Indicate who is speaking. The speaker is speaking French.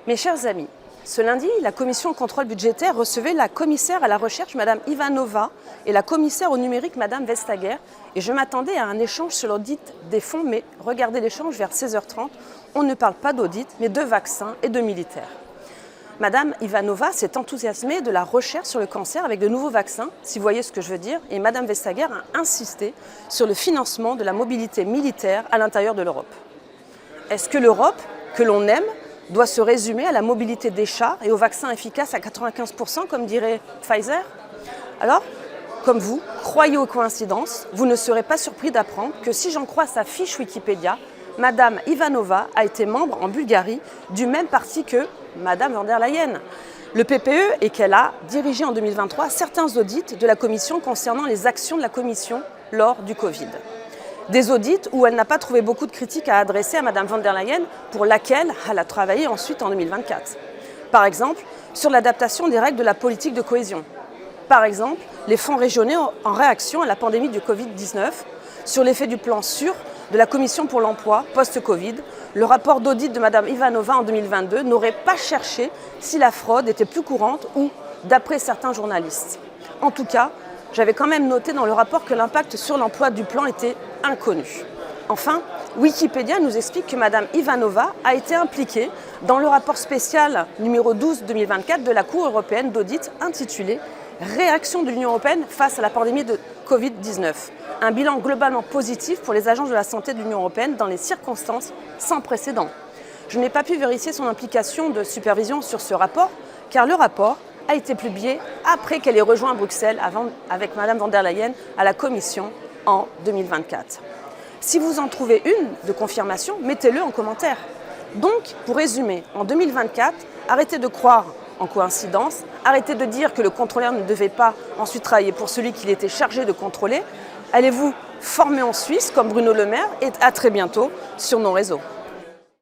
Speaker 1: Mes chers amis, ce lundi, la commission de contrôle budgétaire recevait la commissaire à la recherche, Mme Ivanova, et la commissaire au numérique, Mme Vestager. Et je m'attendais à un échange sur l'audit des fonds, mais regardez l'échange vers 16h30. On ne parle pas d'audit, mais de vaccins et de militaires. Mme Ivanova s'est enthousiasmée de la recherche sur le cancer avec de nouveaux vaccins, si vous voyez ce que je veux dire, et Mme Vestager a insisté sur le financement de la mobilité militaire à l'intérieur de l'Europe. Est-ce que l'Europe, que l'on aime, doit se résumer à la mobilité des chats et aux vaccins efficaces à 95%, comme dirait Pfizer? Alors, comme vous, croyez aux coïncidences, vous ne serez pas surpris d'apprendre que si j'en crois sa fiche Wikipédia, Mme Ivanova a été membre en Bulgarie du même parti que Mme von der Leyen, le PPE, et qu'elle a dirigé en 2023 certains audits de la Commission concernant les actions de la Commission lors du Covid. Des audits où elle n'a pas trouvé beaucoup de critiques à adresser à Mme von der Leyen, pour laquelle elle a travaillé ensuite en 2024. Par exemple, sur l'adaptation des règles de la politique de cohésion. Par exemple, les fonds régionaux en réaction à la pandémie du Covid-19, sur l'effet du plan sûr de la Commission pour l'emploi post-Covid. Le rapport d'audit de Mme Ivanova en 2022 n'aurait pas cherché si la fraude était plus courante ou, d'après certains journalistes. En tout cas, j'avais quand même noté dans le rapport que l'impact sur l'emploi du plan était inconnu. Enfin, Wikipédia nous explique que Mme Ivanova a été impliquée dans le rapport spécial numéro 12-2024 de la Cour européenne d'audit intitulé « Réaction de l'Union européenne face à la pandémie de Covid-19 ». Un bilan globalement positif pour les agences de la santé de l'Union européenne dans les circonstances sans précédent. Je n'ai pas pu vérifier son implication de supervision sur ce rapport, car le rapport a été publié après qu'elle ait rejoint Bruxelles avec Mme von der Leyen à la Commission en 2024. Si vous en trouvez une de confirmation, mettez-le en commentaire. Donc, pour résumer, en 2024, arrêtez de croire en coïncidence, arrêtez de dire que le contrôleur ne devait pas ensuite travailler pour celui qu'il était chargé de contrôler. Allez-vous former en Suisse comme Bruno Le Maire et à très bientôt sur nos réseaux.